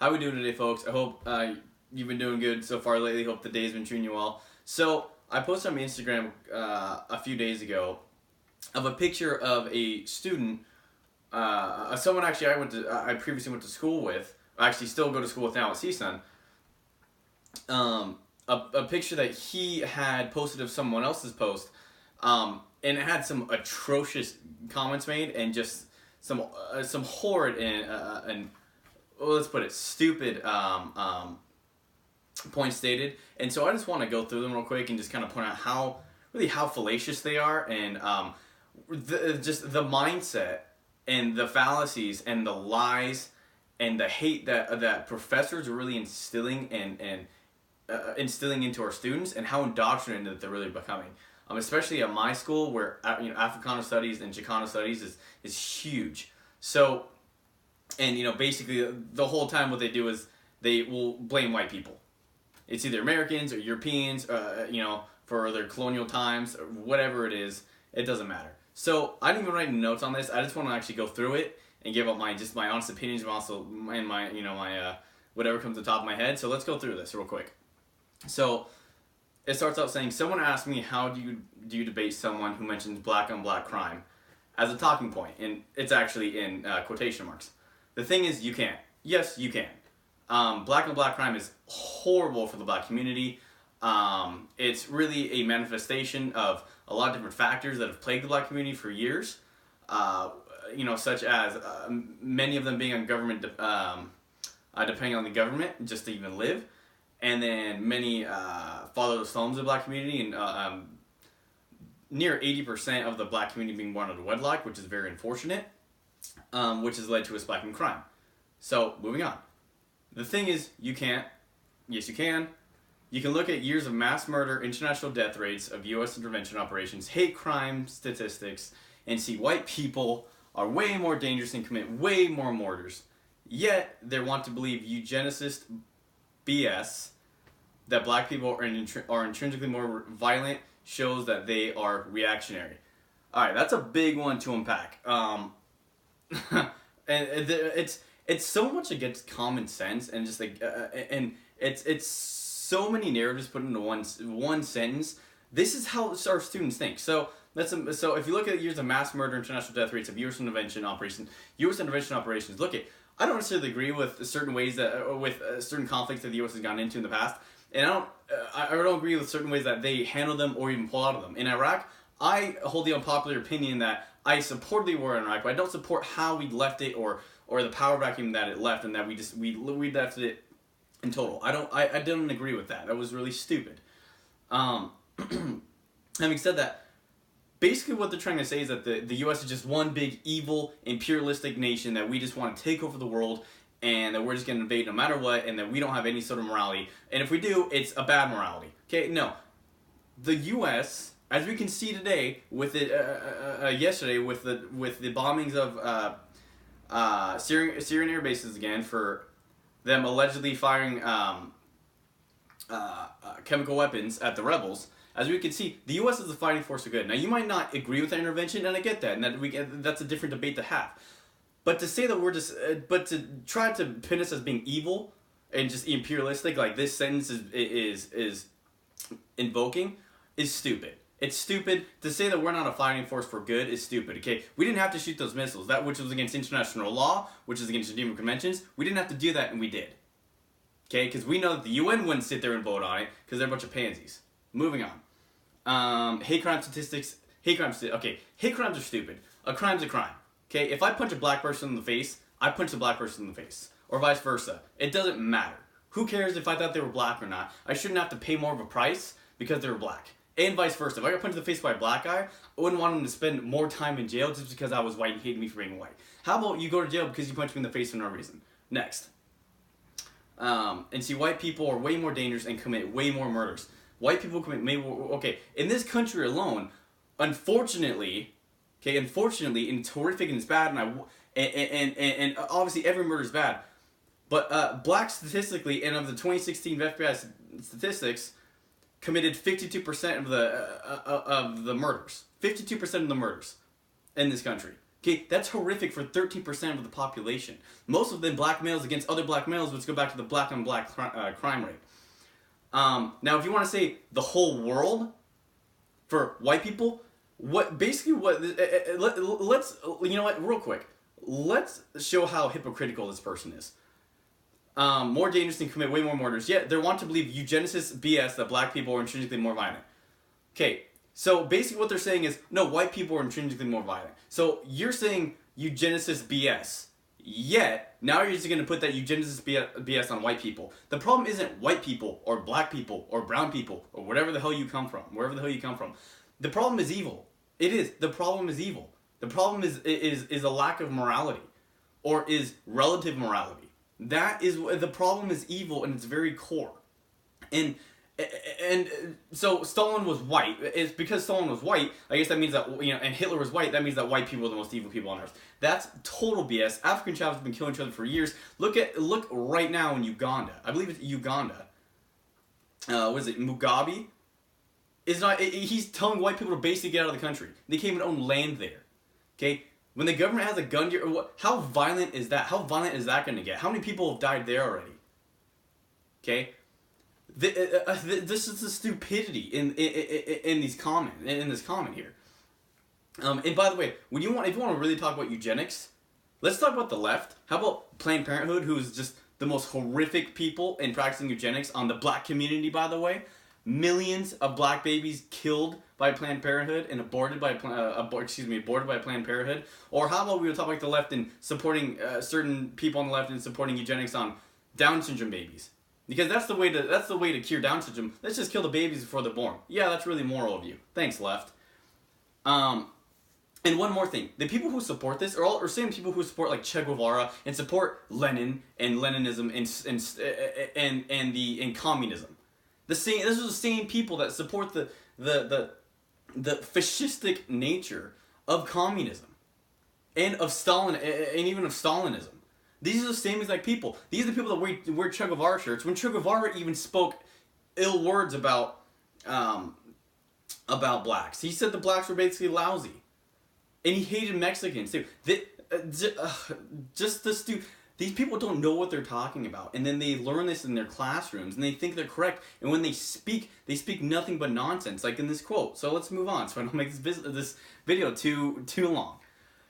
How we doing today, folks? I hope you've been doing good so far lately. Hope the day's been treating you well. So I posted on my Instagram a few days ago of a picture of a student, someone actually I previously went to school with. I actually still go to school with now at CSUN. A picture that he had posted of someone else's post, and it had some atrocious comments made and just some horrid and well, let's put it, stupid points stated. And so I just want to go through them real quick and just kind of point out how fallacious they are, and just the mindset and the fallacies and the lies and the hate that professors are really instilling and instilling into our students, and how indoctrinated they're really becoming. Especially at my school, where Africana studies and Chicano studies is huge. So, and basically the whole time what they do is they will blame white people. It's either Americans or Europeans, for their colonial times or whatever it is. It doesn't matter. So I didn't even write any notes on this. I just want to actually go through it and give up my honest opinions, but also my whatever comes to the top of my head. So let's go through this real quick. So it starts out saying, someone asked me, how do you debate someone who mentions black on black crime as a talking point? And it's actually in quotation marks. The thing is, you can't. Yes, you can. Black on black crime is horrible for the black community. It's really a manifestation of a lot of different factors that have plagued the black community for years. Such as many of them being on government, depending on the government just to even live. And then many fatherless homes in the black community, and near 80% of the black community being born out of wedlock, which is very unfortunate, which has led to a spike in crime. So, moving on. The thing is, you can't. Yes, you can. You can look at years of mass murder, international death rates of U.S. intervention operations, hate crime statistics, and see white people are way more dangerous and commit way more murders. Yet, they want to believe eugenicist BS that black people are intrinsically more violent shows that they are reactionary. Alright, that's a big one to unpack. And it's so much against common sense, and just like and it's so many narratives put into one sentence. This is how our students think. So so if you look at years of mass murder, international death rates of U.S. intervention operations, look at, I don't necessarily agree with certain ways that with certain conflicts that the U.S. has gotten into in the past, and I don't agree with certain ways that they handle them or even pull out of them. In Iraq, I hold the unpopular opinion that I support the war in Iraq, but I don't support how we left it or the power vacuum that it left, and that we left it in total. I didn't agree with that. That was really stupid. Having said that, basically what they're trying to say is that the U.S. is just one big evil imperialistic nation that we just want to take over the world, and that we're just going to invade no matter what, and that we don't have any sort of morality. And if we do, it's a bad morality. Okay, no. The U.S., as we can see today, with it yesterday with the bombings of Syrian air bases again, for them allegedly firing chemical weapons at the rebels. As we can see, the U.S. is the fighting force for good. Now, you might not agree with that intervention, and I get that, and that's a different debate to have. But to say that we're just, but to try to pin us as being evil and just imperialistic, like this sentence is invoking, is stupid. It's stupid. To say that we're not a fighting force for good is stupid, okay? We didn't have to shoot those missiles, that which was against international law, which is against the Geneva Conventions. We didn't have to do that, and we did. Okay? Because we know that the UN wouldn't sit there and vote on it, because they're a bunch of pansies. Moving on. Hate crime statistics. Okay, hate crimes are stupid. A crime's a crime. Okay? If I punch a black person in the face, I punch a black person in the face. Or vice versa. It doesn't matter. Who cares if I thought they were black or not? I shouldn't have to pay more of a price because they were black. And vice versa. If I got punched in the face by a black guy, I wouldn't want him to spend more time in jail just because I was white and hated me for being white. How about you go to jail because you punched me in the face for no reason? Next. And see, white people are way more dangerous and commit way more murders. White people commit okay, in this country alone, unfortunately, and it's horrific and it's bad, and obviously every murder is bad, but blacks statistically, and of the 2016 FBI statistics, committed 52% of the murders. 52% of the murders in this country. Okay, that's horrific for 13% of the population. Most of them black males against other black males, which go back to the black on black crime rate. Now, if you want to say the whole world for white people, let's, you know what, real quick, let's show how hypocritical this person is. More dangerous and commit way more murders. Yet they want to believe eugenicist BS that black people are intrinsically more violent. Okay, so basically what they're saying is, no, white people are intrinsically more violent. So you're saying eugenicist BS. Yet, now you're just going to put that eugenicist BS on white people. The problem isn't white people, or black people, or brown people, or whatever the hell you come from, wherever the hell you come from. The problem is evil. It is. The problem is evil. The problem is a lack of morality, or is relative morality. That is, the problem is evil in its very core. And so Stalin was white. It's because Stalin was white, I guess that means that, and Hitler was white, that means that white people are the most evil people on earth. That's total BS. African tribes have been killing each other for years. Look right now in Uganda. I believe it's Uganda. What is it? Mugabe is not. He's telling white people to basically get out of the country. They can't even own land there. Okay. When the government has a gun to your, how violent is that? How violent is that going to get? How many people have died there already? Okay. This is the stupidity in this comment here. And by the way, if you want to really talk about eugenics, let's talk about the left. How about Planned Parenthood, who's just the most horrific people in practicing eugenics on the black community? By the way, millions of black babies killed by Planned Parenthood and aborted by Planned Parenthood. Or how about we would talk about the left and supporting certain people on the left and supporting eugenics on Down syndrome babies? Because that's the way to cure Down syndrome. Let's just kill the babies before they're born. Yeah, that's really moral of you. Thanks, left. And one more thing: the people who support this are same people who support like Che Guevara and support Lenin and Leninism and communism. This is the same people that support the fascistic nature of communism and of Stalin and even of Stalinism. These are the same exact people. These are the people that wear Che Guevara shirts. When Che Guevara even spoke ill words about blacks, he said the blacks were basically lousy, and he hated Mexicans too. These people don't know what they're talking about, and then they learn this in their classrooms, and they think they're correct. And when they speak nothing but nonsense, like in this quote. So let's move on, so I don't make this video too long.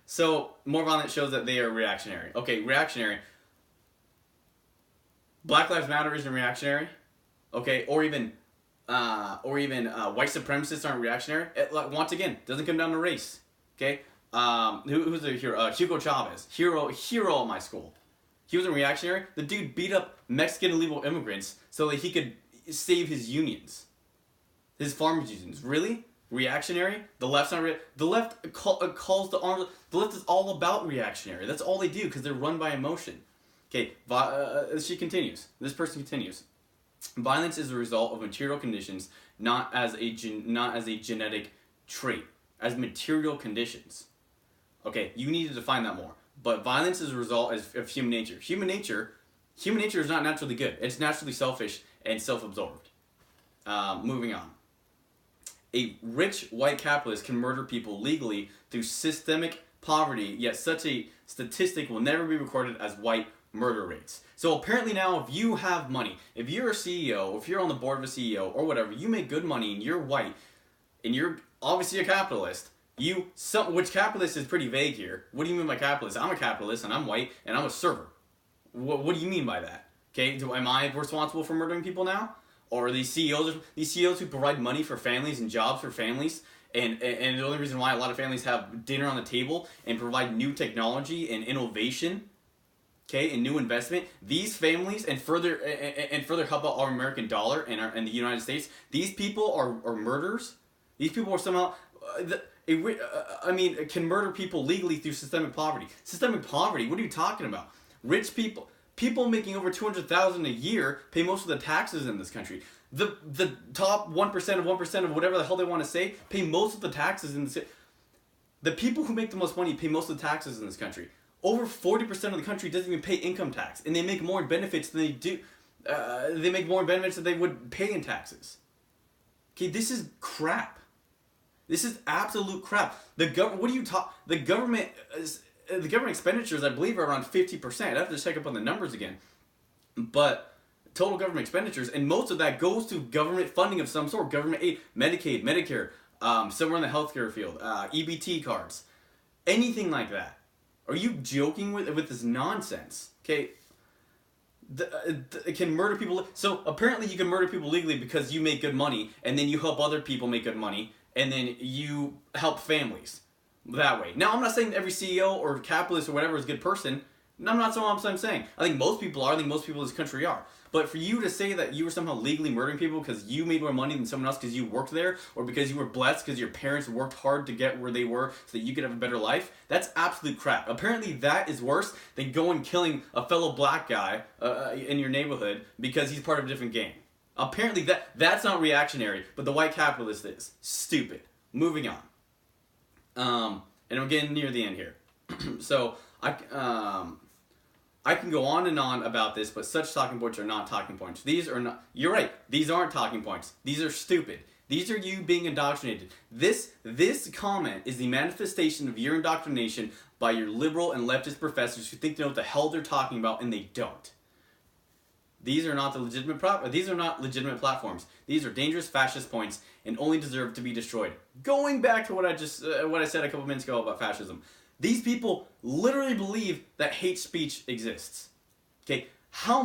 So, more violence shows that they are reactionary. Okay, reactionary. Black Lives Matter isn't reactionary. Okay, or even white supremacists aren't reactionary. Once again, doesn't come down to race. Okay, who's the hero? Hugo Chavez, hero at my school. He wasn't reactionary. The dude beat up Mexican illegal immigrants so that he could save his unions, his farmers' unions. Really? Reactionary? The left's not the left calls the arms. The left is all about reactionary. That's all they do because they're run by emotion. Okay, she continues. This person continues. Violence is a result of material conditions, not as a genetic trait, as material conditions. Okay, you need to define that more. But violence is a result of human nature. Human nature is not naturally good. It's naturally selfish and self-absorbed. Moving on. A rich white capitalist can murder people legally through systemic poverty, yet such a statistic will never be recorded as white murder rates. So apparently now, if you have money, if you're a CEO, if you're on the board of a CEO or whatever, you make good money and you're white, and you're obviously a capitalist, which capitalist is pretty vague here. What do you mean by capitalist? I'm a capitalist and I'm white and I'm a server. What do you mean by that? Okay, am I responsible for murdering people now? Or these CEOs who provide money for families and jobs for families, and the only reason why a lot of families have dinner on the table and provide new technology and innovation, okay, and new investment. These families and further help out our American dollar and the United States. These people are murderers. These people are somehow can murder people legally through systemic poverty. Systemic poverty? What are you talking about? Rich people. People making over $200,000 a year pay most of the taxes in this country. The top 1% of whatever the hell they want to say pay most of the taxes in this. The people who make the most money pay most of the taxes in this country. Over 40% of the country doesn't even pay income tax, and they make more benefits than they do. They make more benefits than they would pay in taxes. Okay, this is crap. This is absolute crap. What do you talk? The government expenditures, I believe, are around 50%. I have to check up on the numbers again, but total government expenditures, and most of that goes to government funding of some sort, government aid, Medicaid, Medicare, somewhere in the healthcare field, EBT cards, anything like that. Are you joking with this nonsense? Okay. It can murder people. So apparently you can murder people legally because you make good money, and then you help other people make good money, and then you help families that way. Now, I'm not saying every CEO or capitalist or whatever is a good person. I'm not saying what I'm saying. I think most people are. I think most people in this country are. But for you to say that you were somehow legally murdering people because you made more money than someone else because you worked there, or because you were blessed because your parents worked hard to get where they were so that you could have a better life, that's absolute crap. Apparently that is worse than going killing a fellow black guy in your neighborhood because he's part of a different gang. Apparently that's not reactionary, but the white capitalist is. Stupid. Moving on. And I'm getting near the end here. So, I can go on and on about this, but such talking points are not talking points. These are not, you're right, these aren't talking points. These are stupid. These are you being indoctrinated. This comment is the manifestation of your indoctrination by your liberal and leftist professors who think they know what the hell they're talking about, and they don't. These are not legitimate platforms. These are dangerous fascist points and only deserve to be destroyed. Going back to what I said a couple minutes ago about fascism. These people literally believe that hate speech exists. Okay, how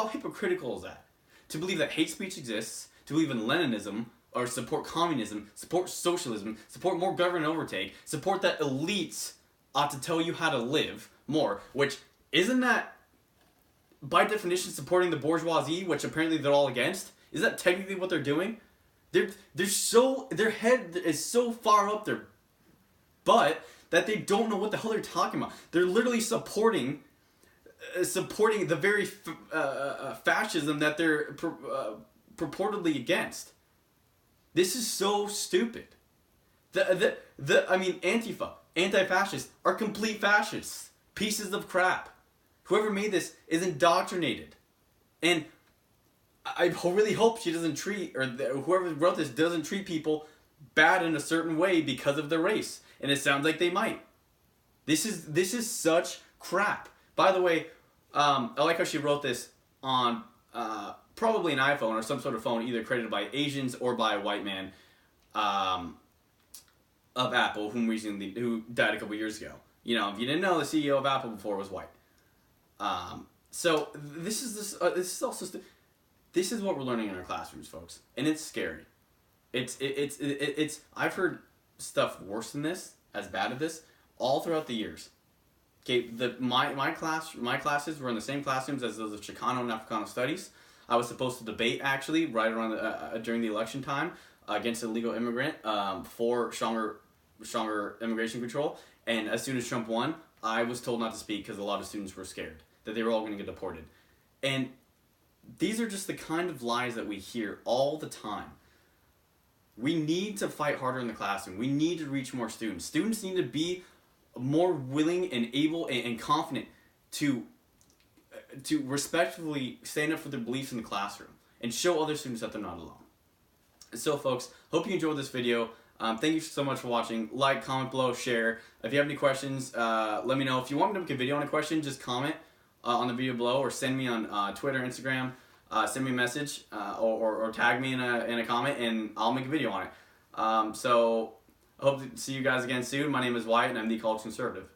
hypocritical is that? To believe that hate speech exists, to believe in Leninism, or support communism, support socialism, support more government overtake, support that elites ought to tell you how to live more, which isn't that, by definition, supporting the bourgeoisie, which apparently they're all against? Is that technically what they're doing? Their head is so far up their butt that they don't know what the hell they're talking about. They're literally supporting the very fascism that they're purportedly against. This is so stupid. Antifa, anti-fascists are complete fascists. Pieces of crap. Whoever made this is indoctrinated. And I really hope she doesn't treat, or whoever wrote this doesn't treat people bad in a certain way because of their race. And it sounds like they might. This is such crap. By the way, I like how she wrote this on probably an iPhone or some sort of phone, either created by Asians or by a white man of Apple, who died a couple years ago. You know, if you didn't know, the CEO of Apple before was white. So this is what we're learning in our classrooms, folks, and it's scary. It's I've heard stuff worse than this, as bad as this, all throughout the years. Okay, my classes were in the same classrooms as those of Chicano and Africano Studies. I was supposed to debate actually right around during the election time against an illegal immigrant for stronger immigration control. And as soon as Trump won, I was told not to speak because a lot of students were scared that they were all going to get deported. And these are just the kind of lies that we hear all the time. We need to fight harder in the classroom. We need to reach more students. Students need to be more willing and able and confident to respectfully stand up for their beliefs in the classroom and show other students that they're not alone. So folks, hope you enjoyed this video. Thank you so much for watching. Like, comment below, share. If you have any questions, let me know. If you want me to make a video on a question, just comment on the video below, or send me on Twitter, Instagram. Send me a message or tag me in a comment, and I'll make a video on it. So I hope to see you guys again soon. My name is Wyatt, and I'm the College Conservative.